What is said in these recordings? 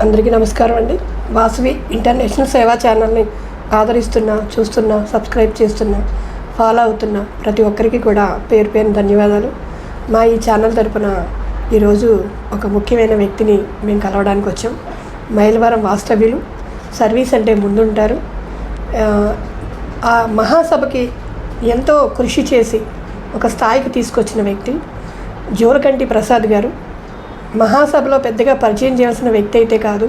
అందరికీ నమస్కారం అండి. వాసవి ఇంటర్నేషనల్ సేవా ఛానల్ని ఆదరిస్తున్న, చూస్తున్న, సబ్స్క్రైబ్ చేస్తున్న, ఫాలో అవుతున్న ప్రతి ఒక్కరికి కూడా పేరు పేరున ధన్యవాదాలు. మా ఈ ఛానల్ తరపున ఈరోజు ఒక ముఖ్యమైన వ్యక్తిని మేము కలవడానికి వచ్చాం. మైలవరం వాస్తవ్యులు, సర్వీస్ అంటే ముందుంటారు. ఆ మహాసభకి ఎంతో కృషి చేసి ఒక స్థాయికి తీసుకొచ్చిన వ్యక్తి జోరకంటి ప్రసాద్ గారు. మహాసభలో పెద్దగా పరిచయం చేయాల్సిన వ్యక్తి అయితే కాదు,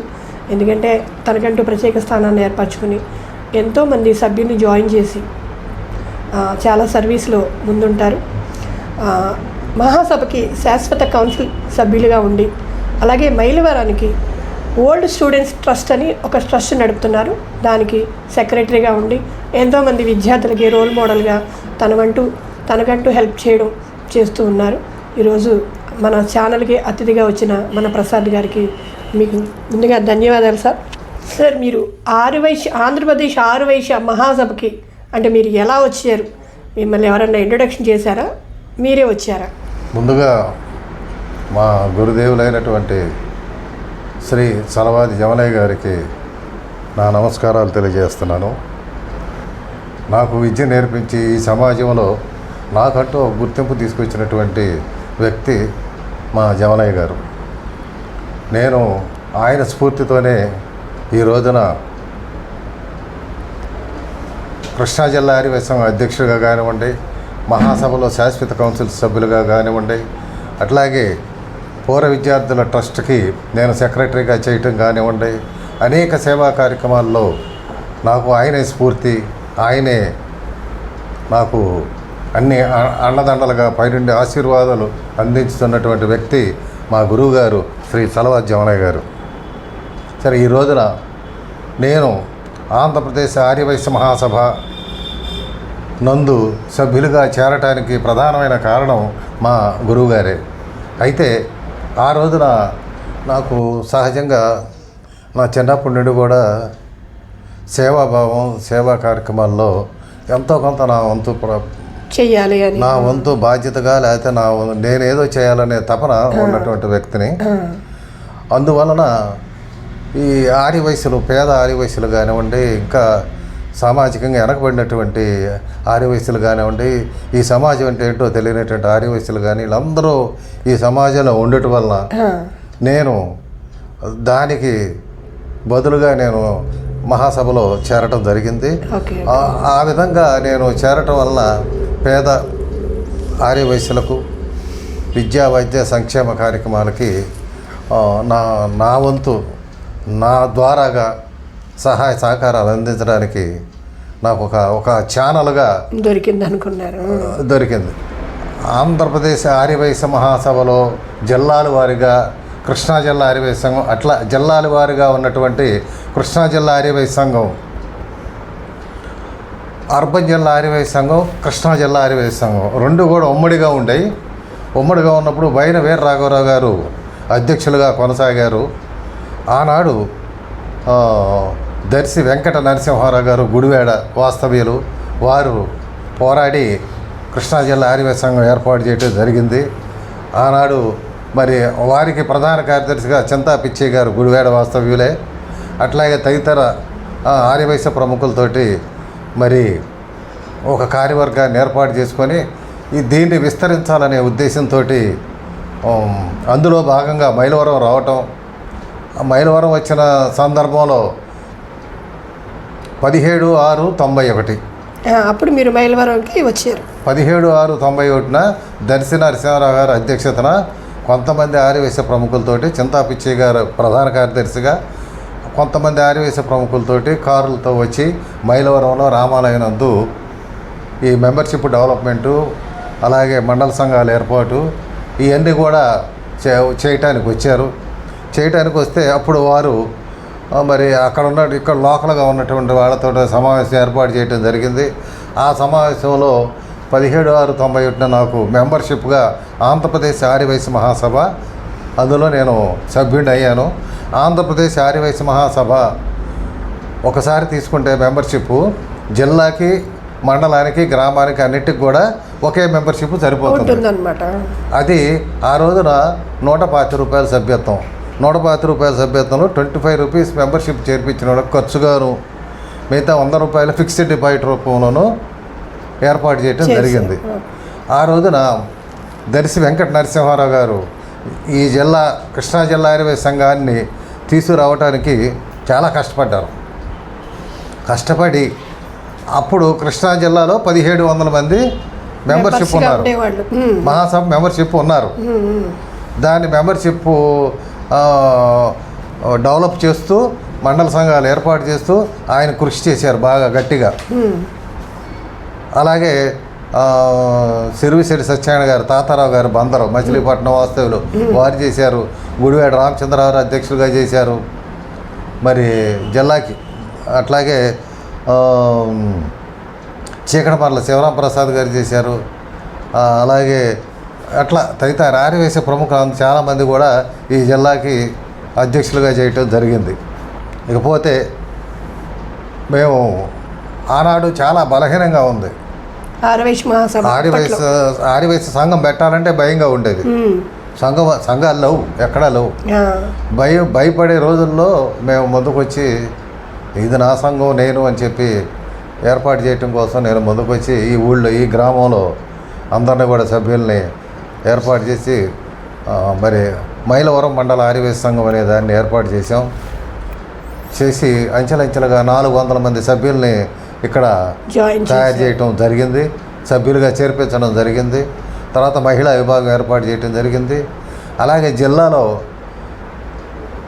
ఎందుకంటే తనకంటూ ప్రత్యేక స్థానాన్ని ఏర్పరచుకుని ఎంతోమంది సభ్యుల్ని జాయిన్ చేసి చాలా సర్వీస్లో ముందుంటారు. మహాసభకి శాశ్వత కౌన్సిల్ సభ్యులుగా ఉండి, అలాగే మైలవరానికి ఓల్డ్ స్టూడెంట్స్ ట్రస్ట్ అని ఒక ట్రస్ట్ నడుపుతున్నారు. దానికి సెక్రటరీగా ఉండి ఎంతోమంది విద్యార్థులకి రోల్ మోడల్గా తనకంటూ హెల్ప్ చేస్తూ ఉన్నారు. ఈరోజు మన ఛానల్కి అతిథిగా వచ్చిన మన ప్రసాద్ గారికి మీకు ముందుగా ధన్యవాదాలు సార్. సార్, మీరు ఆంధ్రప్రదేశ్ ఆరువైశ్య మహాసభకి అంటే మీరు ఎలా వచ్చారు? మిమ్మల్ని ఎవరన్నా ఇంట్రొడక్షన్ చేశారా, మీరే వచ్చారా? ముందుగా మా గురుదేవులైనటువంటి శ్రీ చలవాది జమలయ్య గారికి నా నమస్కారాలు తెలియజేస్తున్నాను. నాకు విద్య నేర్పించి ఈ సమాజంలో నాకంటూ గుర్తింపు తీసుకొచ్చినటువంటి వ్యక్తి మా జమలయ్య గారు. నేను ఆయన స్ఫూర్తితోనే ఈ రోజున కృష్ణా జిల్లా ఆర్యవైశ్య సంఘం అధ్యక్షుడిగా కానివ్వండి, మహాసభలో శాశ్వత కౌన్సిల్ సభ్యులుగా కానివ్వండి, అట్లాగే పూర్వ విద్యార్థుల ట్రస్ట్కి నేను సెక్రటరీగా చేయటం కానివ్వండి, అనేక సేవా కార్యక్రమాల్లో నాకు ఆయనే స్ఫూర్తి, ఆయనే నాకు అన్ని అండదండలుగా పైనుండి ఆశీర్వాదాలు అందించుతున్నటువంటి వ్యక్తి మా గురువు గారు శ్రీ చలవాది జమలయ్య గారు. సరే, ఈ రోజున నేను ఆంధ్రప్రదేశ్ ఆర్యవైశ్య మహాసభ నందు సభ్యులుగా చేరటానికి ప్రధానమైన కారణం మా గురువుగారే. అయితే ఆ రోజున నాకు సహజంగా నా చిన్నప్పటి నుండి కూడా సేవాభావం, సేవా కార్యక్రమాల్లో ఎంతో కొంత నా వంతు చెయ్యాలి అని, నా వంతు బాధ్యతగా, లేకపోతే నేనేదో చేయాలనే తపన ఉన్నటువంటి వ్యక్తిని. అందువలన ఈ ఆర్యవైశ్యులు, పేద ఆర్యవైశ్యులు కానివ్వండి, ఇంకా సామాజికంగా వెనకబడినటువంటి ఆర్యవైశ్యులు కానివ్వండి, ఈ సమాజం అంటే ఏంటో తెలియనటువంటి ఆర్యవైశ్యులు కానీ, వీళ్ళందరూ ఈ సమాజంలో ఉండటం వలన నేను దానికి బదులుగా నేను మహాసభలో చేరటం జరిగింది. ఆ విధంగా నేను చేరటం వలన పేద ఆర్యవైశ్యులకు విద్యా వైద్య సంక్షేమ కార్యక్రమాలకి నా వంతు, నా ద్వారాగా సహాయ సహకారాలు అందించడానికి నాకు ఒక ఛానల్గా దొరికింది. ఆంధ్రప్రదేశ్ ఆర్యవైశ్య మహాసభలో జిల్లాల వారీగా కృష్ణా జిల్లా ఆర్యవైశ్య సంఘం, అట్లా జిల్లాల వారీగా ఉన్నటువంటి కృష్ణా జిల్లా ఆర్యవైశ్య సంఘం, అర్బన్ జిల్లా ఆర్యవైశ్య సంఘం, కృష్ణా జిల్లా ఆర్యవైశ్య సంఘం రెండు కూడా ఉమ్మడిగా ఉండేవి. ఉమ్మడిగా ఉన్నప్పుడు బైన వీర రాఘవరావు గారు అధ్యక్షులుగా కొనసాగారు. ఆనాడు దర్శి వెంకట నరసింహారావు గారు, గుడివాడ వాస్తవ్యులు, వారు పోరాడి కృష్ణా జిల్లా ఆర్యవైశ్య సంఘం ఏర్పాటు చేయడం జరిగింది. ఆనాడు మరి వారికి ప్రధాన కార్యదర్శిగా చింతా పిచ్చయ్య గారు, గుడివాడ వాస్తవ్యులే. అట్లాగే తదితర ఆర్యవైశ్య ప్రముఖులతోటి మరి ఒక కార్యవర్గాన్ని ఏర్పాటు చేసుకొని దీన్ని విస్తరించాలనే ఉద్దేశంతో అందులో భాగంగా మైలవరం రావటం. మైలవరం వచ్చిన సందర్భంలో 17/6/91 అప్పుడు మీరు మైలవరంకి వచ్చారు. 17/6/91 దర్శి నరసింహారావు గారు అధ్యక్షతన కొంతమంది ఆర్యవైశ్య ప్రముఖులతోటి, చింతా పిచ్చయ్య గారు ప్రధాన కార్యదర్శిగా, కొంతమంది ఆర్యవైశ్య ప్రముఖులతోటి కారులతో వచ్చి మైలవరంలో రామాలయం నందు ఈ మెంబర్షిప్ డెవలప్మెంటు, అలాగే మండల సంఘాల ఏర్పాటు, ఇవన్నీ కూడా చేయటానికి వచ్చారు. చేయటానికి వస్తే అప్పుడు వారు మరి ఇక్కడ లోకల్గా ఉన్నటువంటి వాళ్ళతో సమావేశం ఏర్పాటు చేయడం జరిగింది. ఆ సమావేశంలో 17/6/91 నాకు మెంబర్షిప్గా ఆంధ్రప్రదేశ్ ఆర్యవైశ్య మహాసభ, అందులో నేను సభ్యుడిని అయ్యాను. ఆంధ్రప్రదేశ్ ఆర్యవైశ్య మహాసభ ఒకసారి తీసుకుంటే మెంబర్షిప్ జిల్లాకి, మండలానికి, గ్రామానికి అన్నిటికి కూడా ఒకే మెంబర్షిప్ సరిపోతుంది. అది ఆ రోజున 150 రూపాయల సభ్యత్వం. రూపాయల సభ్యత్వంలో 25 రూపీస్ మెంబర్షిప్ చేర్పించిన వాళ్ళకి ఖర్చుగాను మిగతా రూపాయల ఫిక్స్డ్ డిపాజిట్ రూపంలోనూ ఏర్పాటు చేయడం జరిగింది. ఆ రోజున దర్శి వెంకట నరసింహారావు గారు ఈ జిల్లా కృష్ణా జిల్లా ఆయుర్వేద సంఘాన్ని తీసుకురావడానికి చాలా కష్టపడి అప్పుడు కృష్ణా జిల్లాలో 1700 మంది మెంబర్షిప్ ఉన్నారు, మహాసభ మెంబర్షిప్ ఉన్నారు. దాని మెంబర్షిప్ డెవలప్ చేస్తూ మండల సంఘాలు ఏర్పాటు చేస్తూ ఆయన కృషి చేశారు బాగా గట్టిగా. అలాగే సిరివిశెట్టి సత్యనారాయణ గారు, తాతారావు గారు బందరు మచిలీపట్నం వాస్తవులు వారు చేశారు. గుడివాడ రామచంద్రరావు అధ్యక్షులుగా చేశారు మరి జిల్లాకి. అట్లాగే చీకటమర్ల శివరాం ప్రసాద్ గారు చేశారు. అలాగే అట్లా తదితర ఆర్యవేశ ప్రముఖులు చాలామంది కూడా ఈ జిల్లాకి అధ్యక్షులుగా చేయటం జరిగింది. ఇకపోతే మేము ఆనాడు చాలా బలహీనంగా ఉంది. ఆర్యవేశ సంఘం పెట్టాలంటే భయంగా ఉండేది. సంఘాలు లేవు, ఎక్కడా లేవు. భయపడే రోజుల్లో మేము ముందుకొచ్చి ఇది నా సంఘం నేను అని చెప్పి ఏర్పాటు చేయటం కోసం నేను ముందుకొచ్చి ఈ ఊళ్ళో ఈ గ్రామంలో అందరినీ కూడా సభ్యుల్ని ఏర్పాటు చేసి మరి మైలవరం మండల ఆర్యవేశ సంఘం అనే దాన్ని ఏర్పాటు చేసి అంచెలంచెలుగా 400 మంది సభ్యుల్ని ఇక్కడ తయారు చేయటం జరిగింది, సభ్యులుగా చేర్పించడం జరిగింది. తర్వాత మహిళా విభాగం ఏర్పాటు చేయటం జరిగింది. అలాగే జిల్లాలో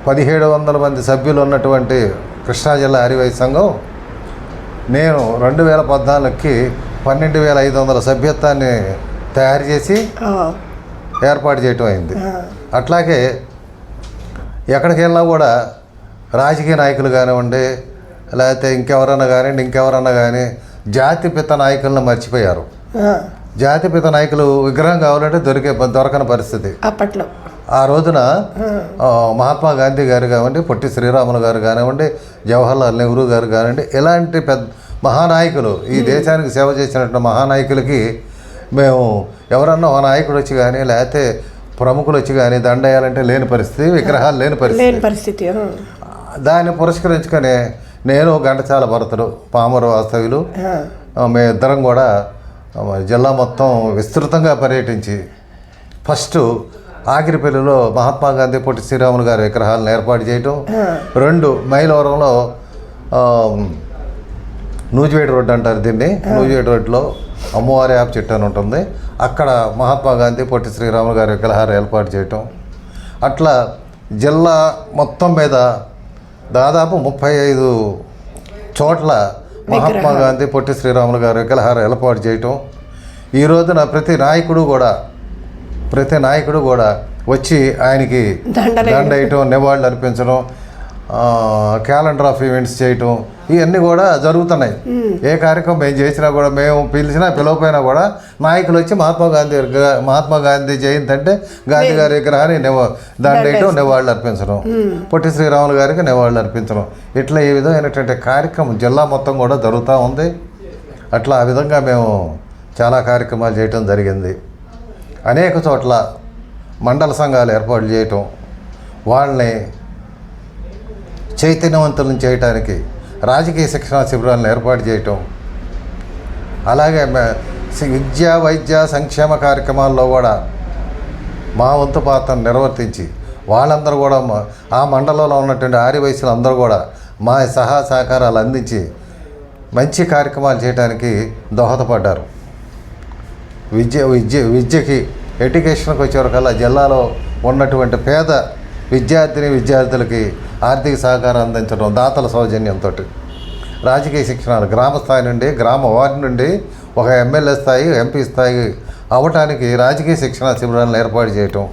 1700 మంది సభ్యులు ఉన్నటువంటి కృష్ణా జిల్లా ఆర్యవేశ సంఘం నేను 2014కి 12,500 సభ్యత్వాన్ని తయారు చేసి ఏర్పాటు చేయటం అయింది. అట్లాగే ఎక్కడికి వెళ్ళినా కూడా రాజకీయ నాయకులు కానివ్వండి, లేకపోతే ఇంకెవరన్నా కానీ జాతిపిత నాయకులను మర్చిపోయారు. జాతిపిత నాయకులు విగ్రహం కావాలంటే దొరకని పరిస్థితి అప్పట్లో. ఆ రోజున మహాత్మా గాంధీ గారు కానివ్వండి, పొట్టి శ్రీరాములు గారు కానివ్వండి, జవహర్లాల్ నెహ్రూ గారు కానివ్వండి, ఇలాంటి పెద్ద మహానాయకులు ఈ దేశానికి సేవ చేసినటువంటి మహానాయకులకి మేము ఎవరన్నా ఒక నాయకుడు వచ్చి కానీ లేకపోతే ప్రముఖులు వచ్చి కానీ దండేయాలంటే లేని పరిస్థితి, విగ్రహాలు లేని పరిస్థితి. దాన్ని పురస్కరించుకొని నేను ఘంటసాల భరతుడు పామరు వాస్తవ్యులు మేమిద్దరం కూడా జిల్లా మొత్తం విస్తృతంగా పర్యటించి ఫస్ట్ ఆగిరిపల్లిలో మహాత్మా గాంధీ పొట్టి శ్రీరాములు గారి విగ్రహాలను ఏర్పాటు చేయటం, 2 మైలవరంలో నూజివేడి రోడ్డు అంటారు దీన్ని, నూజివేడి రోడ్లో అమ్మవారి యాప్ చెట్టు అని ఉంటుంది, అక్కడ మహాత్మా గాంధీ పొట్టి శ్రీరాములు గారి విగ్రహాలు ఏర్పాటు చేయటం. అట్లా జిల్లా మొత్తం మీద దాదాపు 35 చోట్ల మహాత్మా గాంధీ పొట్టి శ్రీరాములు గారి విగ్రహాలు ఏర్పాటు చేయటం. ఈ రోజున ప్రతి నాయకుడు కూడా వచ్చి ఆయనకి దండ వేయటం, నివాళులు అర్పించడం, క్యాలెండర్ ఆఫ్ ఈవెంట్స్ చేయటం, ఇవన్నీ కూడా జరుగుతున్నాయి. ఏ కార్యక్రమం మేము చేసినా కూడా, మేము పిలవపోయినా కూడా నాయకులు వచ్చి మహాత్మా గాంధీ జయంతి అంటే గాంధీ గారి విగ్రహాన్ని దండ వేయటం, నివాళులు అర్పించడం, పొట్టి శ్రీరాములు గారికి నివాళులు అర్పించడం, ఇట్లా ఈ విధమైనటువంటి కార్యక్రమం జిల్లా మొత్తం కూడా జరుగుతూ ఉంది. అట్లా ఆ విధంగా మేము చాలా కార్యక్రమాలు చేయటం జరిగింది. అనేక చోట్ల మండల సంఘాలు ఏర్పాటు చేయటం, వాళ్ళని చైతన్యవంతులను చేయటానికి రాజకీయ శిక్షణా శిబిరాలను ఏర్పాటు చేయటం, అలాగే విద్య వైద్య సంక్షేమ కార్యక్రమాల్లో కూడా మా వంతు పాత్రను నిర్వర్తించి వాళ్ళందరూ కూడా ఆ మండలంలో ఉన్నటువంటి ఆర్యవైశ్యులు అందరూ కూడా మా సహకారాలు అందించి మంచి కార్యక్రమాలు చేయడానికి దోహదపడ్డారు. విద్యకి ఎడ్యుకేషన్కి వచ్చేవరకల్లా జిల్లాలో ఉన్నటువంటి పేద విద్యార్థులకి ఆర్థిక సహకారం అందించడం దాతల సౌజన్యంతో, రాజకీయ శిక్షణలు గ్రామ స్థాయి నుండి గ్రామ వార్డు నుండి ఒక ఎమ్మెల్యే స్థాయి ఎంపీ స్థాయి అవ్వటానికి రాజకీయ శిక్షణా శిబిరాలను ఏర్పాటు చేయటం,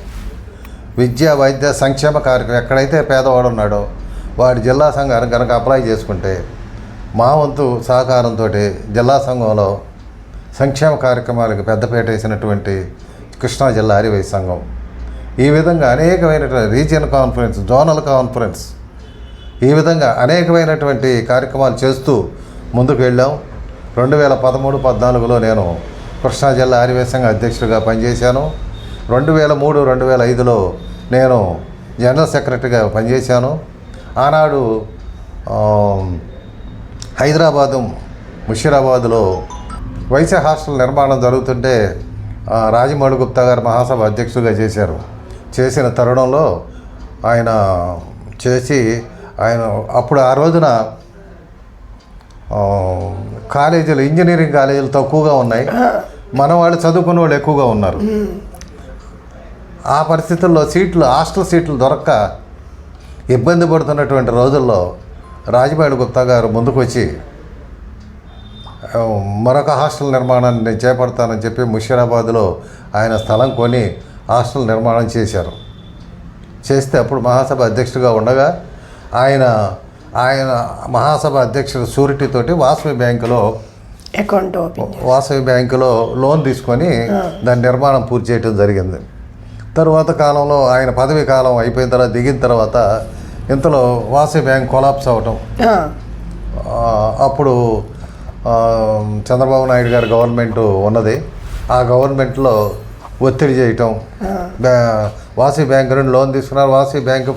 విద్య వైద్య సంక్షేమ కార్యక్రమం ఎక్కడైతే పేదవాడు ఉన్నాడో వాడి జిల్లా సంఘానికి కనుక అప్లై చేసుకుంటే మా వంతు సహకారంతో జిల్లా సంఘంలో సంక్షేమ కార్యక్రమాలకు పెద్దపీట వేసినటువంటి కృష్ణా జిల్లా ఆర్యవైశ్య సంఘం. ఈ విధంగా అనేకమైనటువంటి రీజియన్ కాన్ఫరెన్స్, జోనల్ కాన్ఫరెన్స్, ఈ విధంగా అనేకమైనటువంటి కార్యక్రమాలు చేస్తూ ముందుకు వెళ్ళాం. 2013-14లో నేను కృష్ణా జిల్లా ఆర్యవైశ్య సంఘ అధ్యక్షుడిగా పనిచేశాను. 2003-2005లో నేను జనరల్ సెక్రటరీగా పనిచేశాను. ఆనాడు హైదరాబాదు ముషీరాబాద్లో వైశ్య హాస్టల్ నిర్మాణం జరుగుతుంటే రాజమౌళి గుప్తా గారు మహాసభ అధ్యక్షుడిగా చేశారు. చేసిన తరుణంలో ఆయన అప్పుడు ఆ రోజున కాలేజీలు ఇంజనీరింగ్ కాలేజీలు తక్కువగా ఉన్నాయి, మన వాళ్ళు చదువుకునే వాళ్ళు ఎక్కువగా ఉన్నారు. ఆ పరిస్థితుల్లో హాస్టల్ సీట్లు దొరక్క ఇబ్బంది పడుతున్నటువంటి రోజుల్లో రాజమౌళి గుప్తా గారు ముందుకు వచ్చి మరొక హాస్టల్ నిర్మాణాన్ని నేను చేపడతానని చెప్పి ముషీరాబాద్లో ఆయన స్థలం కొని హాస్టల్ నిర్మాణం చేశారు. చేస్తే అప్పుడు మహాసభ అధ్యక్షుడిగా ఉండగా ఆయన మహాసభ అధ్యక్షుడు షూరిటీతోటి వాసవి బ్యాంకులో లోన్ తీసుకొని దాని నిర్మాణం పూర్తి చేయడం జరిగింది. తరువాత కాలంలో ఆయన పదవీ కాలం అయిపోయిన తర్వాత దిగిన తర్వాత ఇంతలో వాసవి బ్యాంక్ కొలాప్స్ అవ్వటం, అప్పుడు చంద్రబాబు నాయుడు గారి గవర్నమెంట్ ఉన్నది. ఆ గవర్నమెంట్లో ఒత్తిడి చేయటం, వాసవి బ్యాంక్ నుండి లోన్ తీసుకున్నారు. వాసవి బ్యాంకు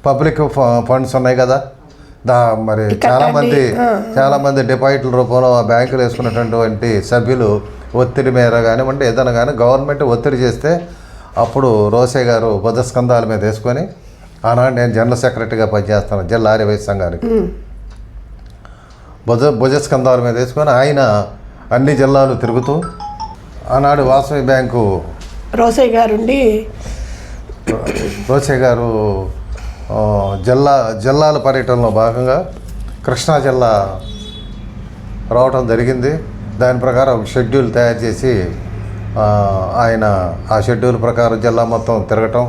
పబ్లిక్ ఫండ్స్ ఉన్నాయి కదా, మరి చాలామంది డిపాజిట్ల రూపంలో ఆ బ్యాంకులు వేసుకున్నటువంటి సభ్యులు ఒత్తిడి మేర కానివ్వండి ఏదైనా కానీ గవర్నమెంట్ ఒత్తిడి చేస్తే అప్పుడు రోసే గారు భుజస్కంధాల మీద వేసుకొని ఆనాడు నేను జనరల్ సెక్రటరీగా పనిచేస్తాను జిల్లా ఆర్యవైశ్య సంఘానికి. భుజస్కంధాల మీద వేసుకొని ఆయన అన్ని జిల్లాలు తిరుగుతూ ఆనాడు వాసవి బ్యాంకు రోసే గారు జిల్లాల పర్యటనలో భాగంగా కృష్ణా జిల్లా రావటం జరిగింది. దాని ప్రకారం ఒక షెడ్యూల్ తయారు చేసి ఆయన ఆ షెడ్యూల్ ప్రకారం జిల్లా మొత్తం తిరగటం.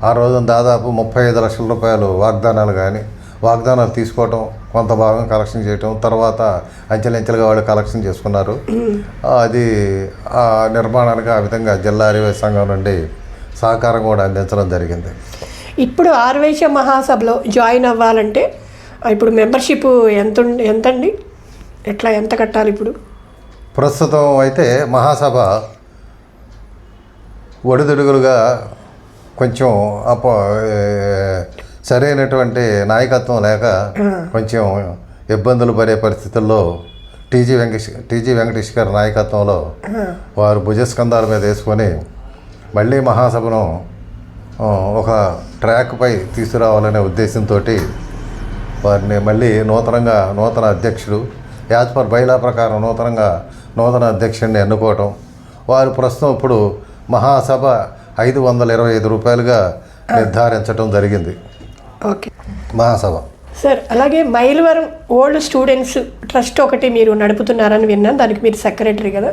ఆ రోజున దాదాపు 35 లక్షల రూపాయలు వాగ్దానాలు తీసుకోవటం, కొంత భాగం కలెక్షన్ చేయటం, తర్వాత అంచెలంచెలుగా వాళ్ళు కలెక్షన్ చేసుకున్నారు. అది ఆ నిర్మాణానికి ఆ విధంగా జిల్లా ఆర్యవైశ్య సంఘం నుండి సహకారం కూడా అందించడం జరిగింది. ఇప్పుడు ఆర్యవైశ్య మహాసభలో జాయిన్ అవ్వాలంటే ఇప్పుడు మెంబర్షిప్ ఎంతండి, ఎంత కట్టాలి? ఇప్పుడు ప్రస్తుతం అయితే మహాసభ ఒడిదుడుగులుగా కొంచెం సరైనటువంటి నాయకత్వం లేక కొంచెం ఇబ్బందులు పడే పరిస్థితుల్లో టీజీ వెంకటేష్ గారి నాయకత్వంలో వారు భుజస్కంధాల మీద వేసుకొని మళ్ళీ మహాసభను ఒక ట్రాక్పై తీసుకురావాలనే ఉద్దేశంతో వారిని మళ్ళీ నూతన అధ్యక్షుడు యాజ్ పర్ బైలా ప్రకారం నూతన అధ్యక్షుడిని ఎన్నుకోవటం. వారు ప్రస్తుతం ఇప్పుడు మహాసభ 525 రూపాయలుగా నిర్ధారించడం జరిగింది. ఓకే మహాసభ. సార్, అలాగే మైలవరం ఓల్డ్ స్టూడెంట్స్ ట్రస్ట్ ఒకటి మీరు నడుపుతున్నారని విన్నాను. దానికి మీరు సెక్రటరీ కదా,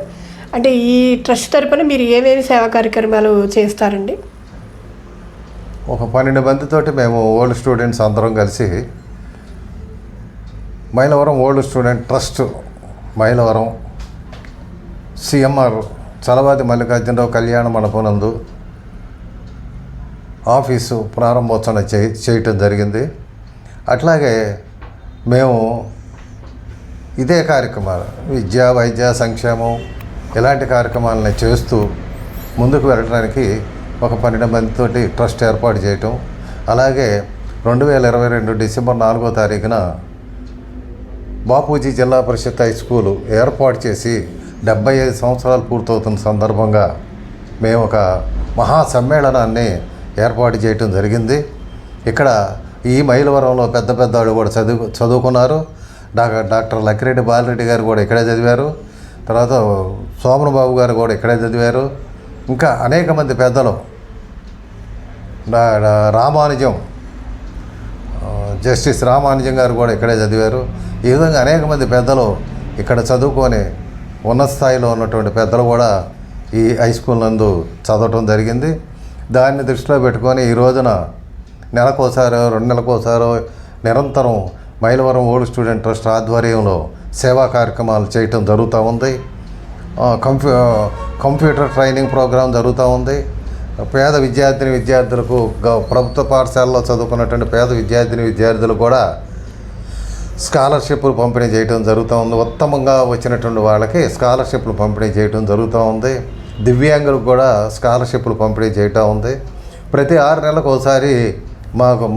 అంటే ఈ ట్రస్ట్ తరపున మీరు ఏమేమి సేవా కార్యక్రమాలు చేస్తారండి? ఒక 12 మందితోటి మేము ఓల్డ్ స్టూడెంట్స్ అందరం కలిసి Mylavaram old student trust Mylavaram CMR Chalavadi Mallikarjunarao కళ్యాణ మండపనందు ఆఫీసు ప్రారంభోత్సవం చేయటం జరిగింది. అట్లాగే మేము ఇదే కార్యక్రమాలు విద్య, వైద్య, సంక్షేమం ఇలాంటి కార్యక్రమాలని చేస్తూ ముందుకు వెళ్ళడానికి ఒక 12 మందితోటి ట్రస్ట్ ఏర్పాటు చేయటం. అలాగే 2022 డిసెంబర్ 4వ తారీఖున బాపూజీ జిల్లా పరిషత్ హై స్కూలు ఏర్పాటు చేసి 75 సంవత్సరాలు పూర్తవుతున్న సందర్భంగా మేము ఒక మహా సమ్మేళనాన్ని ఏర్పాటు చేయటం జరిగింది. ఇక్కడ ఈ మైలవరంలో పెద్ద వాళ్ళు కూడా చదువుకున్నారు. డాక్టర్ లక్కిరెడ్డి బాలరెడ్డి గారు కూడా ఇక్కడే చదివారు. తర్వాత సోమన్ బాబు గారు కూడా ఇక్కడే చదివారు. ఇంకా అనేక మంది పెద్దలు, జస్టిస్ రామానుజం గారు కూడా ఇక్కడే చదివారు. ఈ విధంగా అనేక మంది పెద్దలు ఇక్కడ చదువుకొని ఉన్నత స్థాయిలో ఉన్నటువంటి పెద్దలు కూడా ఈ హై స్కూల్ నందు చదవటం జరిగింది. దాన్ని దృష్టిలో పెట్టుకొని ఈ రోజున నెలకోసారో 2 నెలకోసారో నిరంతరం మైలవరం ఓల్డ్ స్టూడెంట్ ట్రస్ట్ ఆధ్వర్యంలో సేవా కార్యక్రమాలు చేయటం జరుగుతూ ఉంది. కంప్యూటర్ ట్రైనింగ్ ప్రోగ్రాం జరుగుతూ ఉంది. పేద విద్యార్థులకు ప్రభుత్వ పాఠశాలలో చదువుకున్నటువంటి పేద విద్యార్థులకు కూడా స్కాలర్షిప్లు పంపిణీ చేయడం జరుగుతూ ఉంది. ఉత్తమంగా వచ్చినటువంటి వాళ్ళకి స్కాలర్షిప్లు పంపిణీ చేయడం జరుగుతూ ఉంది. దివ్యాంగులకు కూడా స్కాలర్షిప్లు పంపిణీ చేయటం ఉంది. ప్రతి 6 నెలలకు ఒకసారి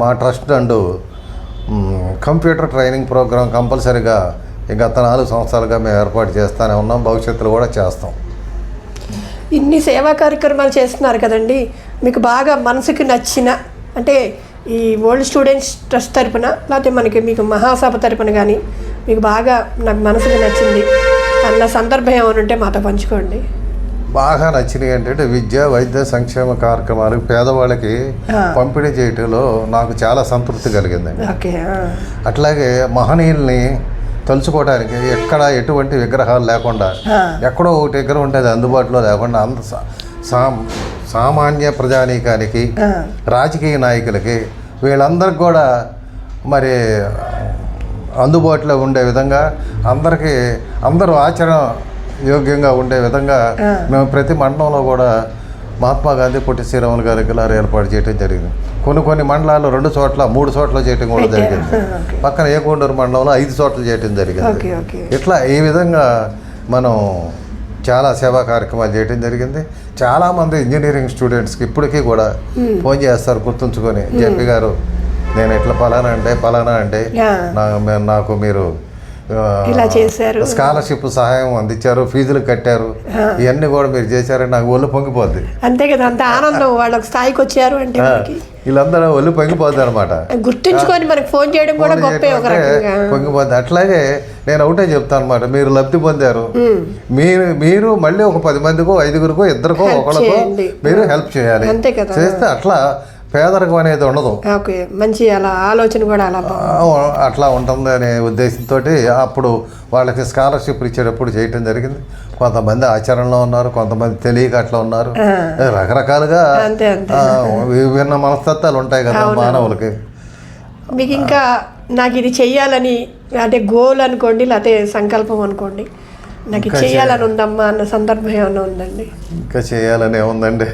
మా trust and computer training program కంపల్సరీగా గత 4 సంవత్సరాలుగా మేము ఏర్పాటు చేస్తూనే ఉన్నాం, భవిష్యత్తులో కూడా చేస్తాం. ఇన్ని సేవా కార్యక్రమాలు చేస్తున్నారు కదండి, మీకు బాగా మనసుకి నచ్చిన అంటే ఈ ఓల్డ్ స్టూడెంట్స్ ట్రస్ట్ తరపున లేకపోతే మీకు మహాసభ తరపున కానీ మీకు బాగా నాకు మనసుకి నచ్చింది అన్న సందర్భం ఏమైనా ఉంటే మాతో పంచుకోండి. బాగా నచ్చినవి ఏంటంటే విద్య, వైద్య సంక్షేమ కార్యక్రమాలు పేదవాళ్ళకి పంపిణీ చేయటంలో నాకు చాలా సంతృప్తి కలిగిందండి. ఓకే. అట్లాగే మహనీయుల్ని తలుచుకోవడానికి ఎక్కడ ఎటువంటి విగ్రహాలు లేకుండా, ఎక్కడో ఒకటి విగ్రహం ఉంటుంది అందుబాటులో లేకుండా, అంత సామాన్య ప్రజానీకానికి, రాజకీయ నాయకులకి, వీళ్ళందరికీ కూడా మరి అందుబాటులో ఉండే విధంగా, అందరూ ఆచరణ యోగ్యంగా ఉండే విధంగా మేము ప్రతి మండలంలో కూడా మహాత్మా గాంధీ పొట్టి శ్రీరాములు గారి విగ్రహాలు ఏర్పాటు చేయడం జరిగింది. కొన్ని మండలాలు 2 చోట్ల 3 చోట్ల చేయడం కూడా జరిగింది. పక్కన ఏకొండూరు మండలంలో 5 చోట్ల చేయడం జరిగింది. ఇట్లా ఈ విధంగా మనం చాలా సేవా కార్యక్రమాలు చేయడం జరిగింది. చాలామంది ఇంజనీరింగ్ స్టూడెంట్స్కి ఇప్పటికీ కూడా ఫోన్ చేస్తారు గుర్తుంచుకొని, జెపి గారు నేను ఇట్లా పలానా అంటే నాకు మీరు ఇలా చేశారు, స్కాలర్షిప్ సహాయం అందించారు, ఫీజులు కట్టారు, ఇవన్నీ కూడా మీరు చేశారని నాకు ఒళ్ళు పొంగిపోద్ది. అంతే కదా, అంత ఆనందం. వాళ్ళకి స్థాయికి వచ్చారు అంటే వీళ్ళందరూ ఒళ్ళు పొంగిపోద్ది అనమాట. గుర్తుంచుకొని మనకి ఫోన్ చేయడం కూడా గొప్పే ఒక రకంగా పొంగిపోద్ది. అట్లాగే నేను ఒకటే చెప్తాను అనమాట, మీరు లబ్ధి పొందారు, మీరు మళ్ళీ ఒక 10 మందికో 5గురికో 2కో 1కో మీరు హెల్ప్ చేయాలి. అంతే కదా, చేస్తే అట్లా పేదరికం అనేది ఉండదు. ఓకే, మంచి అలా ఆలోచన కూడా అట్లా ఉంటుంది అనే ఉద్దేశంతో అప్పుడు వాళ్ళకి స్కాలర్షిప్ ఇచ్చేటప్పుడు చేయటం జరిగింది. కొంతమంది ఆచరణలో ఉన్నారు, కొంతమంది తెలియక అట్లా ఉన్నారు. రకరకాలుగా విభిన్న మనస్తత్వాలు ఉంటాయి కదా మానవులకి. మీకు ఇంకా నాకు ఇది చెయ్యాలని అంటే గోల్ అనుకోండి, లేకపోతే సంకల్పం అనుకోండి, నాకు చేయాలని ఉందమ్మా అన్న సందర్భం ఏమైనా ఉందండి? ఇంకా చేయాలని ఏముందండి,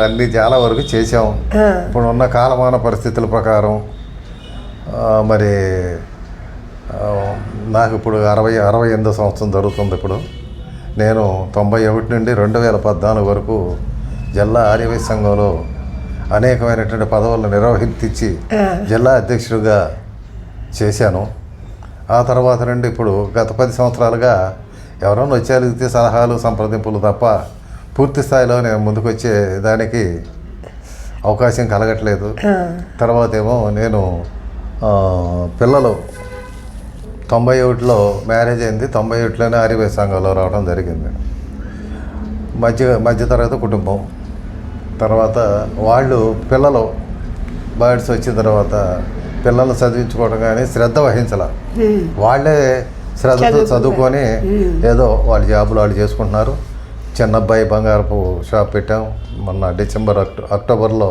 అన్ని చాలా వరకు చేసాం. ఇప్పుడు ఉన్న కాలమాన పరిస్థితుల ప్రకారం మరి నాకు ఇప్పుడు 68వ సంవత్సరం జరుగుతుంది. ఇప్పుడు నేను 91 నుండి 2014 వరకు జిల్లా ఆర్యవైశ్య సంఘంలో అనేకమైనటువంటి పదవులను నిర్వహించి జిల్లా అధ్యక్షుడిగా చేశాను. ఆ తర్వాత నుండి ఇప్పుడు గత 10 సంవత్సరాలుగా ఎవరైనా వచ్చే సలహాలు సంప్రదింపులు తప్ప పూర్తి స్థాయిలో నేను ముందుకు వచ్చే దానికి అవకాశం కలగట్లేదు. తర్వాత ఏమో నేను పిల్లలు 91లో మ్యారేజ్ అయింది, 91లోనే ఆర్యవైశ్య సంఘంలో రావడం జరిగింది. మధ్యతరగతి కుటుంబం. తర్వాత వాళ్ళు పిల్లలు బర్డ్స్ వచ్చిన తర్వాత పిల్లలు చదివించుకోవడం కానీ శ్రద్ధ వహించాల, వాళ్ళే శ్రద్ధతో చదువుకొని ఏదో వాళ్ళ జాబులు వాళ్ళు చేసుకుంటున్నారు. చిన్న అబ్బాయి బంగారపు షాప్ పెట్టాం మొన్న అక్టోబర్లో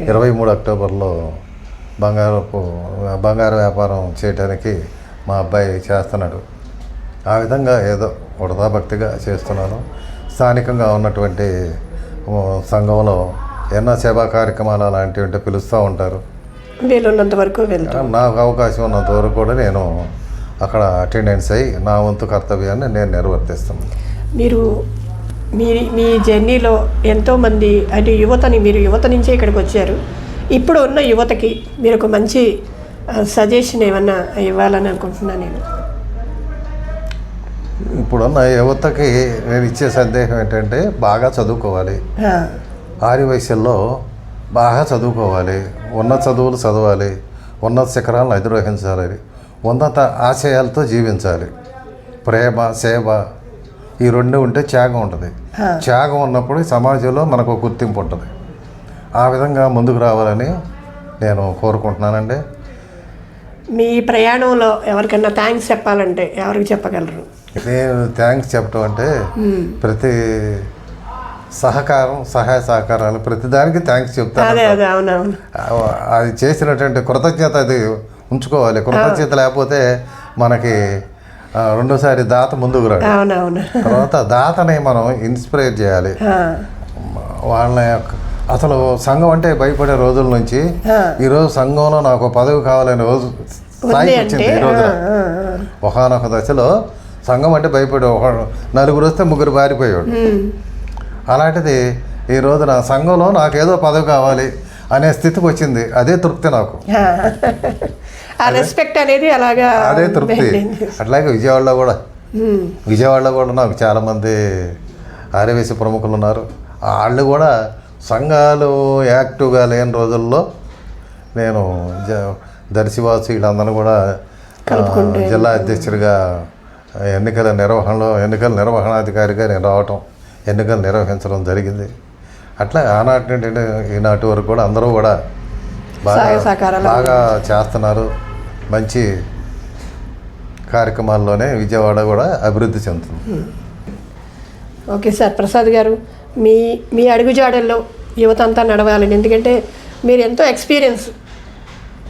23 అక్టోబర్లో బంగారు వ్యాపారం చేయడానికి మా అబ్బాయి చేస్తున్నాడు. ఆ విధంగా ఏదో వృధాభక్తిగా చేస్తున్నాను. స్థానికంగా ఉన్నటువంటి సంఘంలో ఎన్నో సేవా కార్యక్రమాలు అలాంటివి పిలుస్తూ ఉంటారు. వీలున్నంత వరకు వెళ్తాను, నాకు అవకాశం ఉన్నంత వరకు కూడా నేను అక్కడ అటెండెన్స్ అయ్యి నా వంతు కర్తవ్యాన్ని నేను నిర్వర్తిస్తాను. మీరు మీ జర్నీలో ఎంతోమంది అంటే మీరు యువత నుంచే ఇక్కడికి వచ్చారు. ఇప్పుడు ఉన్న యువతకి మీరు ఒక మంచి సజెషన్ ఏమన్నా ఇవ్వాలని అనుకుంటున్నాను నేను. ఇప్పుడున్న యువతకి నేను ఇచ్చే సందేహం ఏంటంటే బాగా చదువుకోవాలి, ఆర్యవైశ్యంలో బాగా చదువుకోవాలి, ఉన్నత చదువులు చదవాలి, ఉన్నత శిఖరాలను అధిరోహించాలి, ఉన్నత ఆశయాలతో జీవించాలి. ప్రేమ, సేవ ఈ 2 ఉంటే త్యాగం ఉంటుంది. త్యాగం ఉన్నప్పుడు సమాజంలో మనకు గుర్తింపు ఉంటుంది. ఆ విధంగా ముందుకు రావాలని నేను కోరుకుంటున్నానండి. మీ ప్రయాణంలో ఎవరికైనా థ్యాంక్స్ చెప్పాలంటే ఎవరికి చెప్పగలరు? నేను థ్యాంక్స్ చెప్పడం అంటే ప్రతి సహాయ సహకారాలు ప్రతిదానికి థ్యాంక్స్ చెప్తాను. అది చేసినటువంటి కృతజ్ఞత అది ఉంచుకోవాలి. కృతజ్ఞత లేకపోతే మనకి రెండోసారి దాత ముందుకు రాడు. తర్వాత దాతని మనం ఇన్స్పైర్ చేయాలి. వాళ్ళ అసలు సంఘం అంటే భయపడే రోజుల నుంచి ఈరోజు సంఘంలో నాకు పదవి కావాలనే రోజు స్థాయికి వచ్చింది. ఈ రోజున ఒకనొక దశలో సంఘం అంటే భయపడే 4 వస్తే 3 పారిపోయాడు. అలాంటిది ఈరోజు నా సంఘంలో నాకేదో పదవి కావాలి అనే స్థితికి వచ్చింది. అదే తృప్తి నాకు. ఆ రెస్పెక్ట్ అనేది అలాగా అదే తృప్తి. అట్లాగే విజయవాడలో కూడా నాకు చాలామంది ఆర్యవేశ ప్రముఖులు ఉన్నారు. వాళ్ళు కూడా సంఘాలు యాక్టివ్గా లేని రోజుల్లో నేను దర్శివాసు వీళ్ళందరూ కూడా జిల్లా అధ్యక్షుడిగా ఎన్నికల నిర్వహణాధికారిగా నేను రావటం, ఎన్నికలు నిర్వహించడం జరిగింది. అట్లా ఆనాటి నుండి ఈనాటి వరకు కూడా అందరూ కూడా బాగా చేస్తున్నారు. మంచి కార్యక్రమాల్లోనే విజయవాడ కూడా అభివృద్ధి చెందుతుంది. ఓకే సార్, ప్రసాద్ గారు, మీ అడుగుజాడల్లో యువత అంతా నడవాలని, ఎందుకంటే మీరు ఎంతో ఎక్స్పీరియన్స్.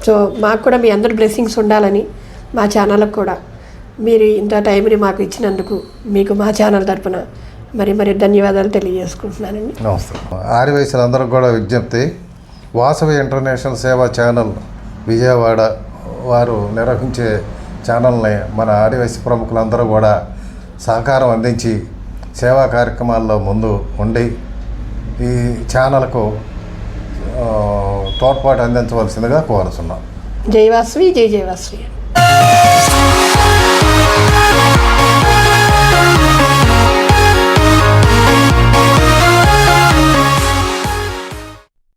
సో మాకు కూడా మీ అందరి బ్లెస్సింగ్స్ ఉండాలని, మా ఛానల్కి కూడా మీరు ఇంత టైంని మాకు ఇచ్చినందుకు మీకు మా ఛానల్ తరపున మరి ధన్యవాదాలు తెలియజేసుకుంటున్నానండి. నమస్తే. ఆర్యవైశ్యులందరూ కూడా విజ్ఞప్తి, వాసవి ఇంటర్నేషనల్ సేవా ఛానల్ విజయవాడ వారు నిర్వహించే ఛానల్ని మన ఆర్యవైశ్య ప్రముఖులందరూ కూడా సహకారం అందించి సేవా కార్యక్రమాల్లో ముందు ఉండి ఈ ఛానల్కు తోడ్పాటు అందించవలసిందిగా కోరుతున్నాం. జై వాసవి, జై జై వాసవి.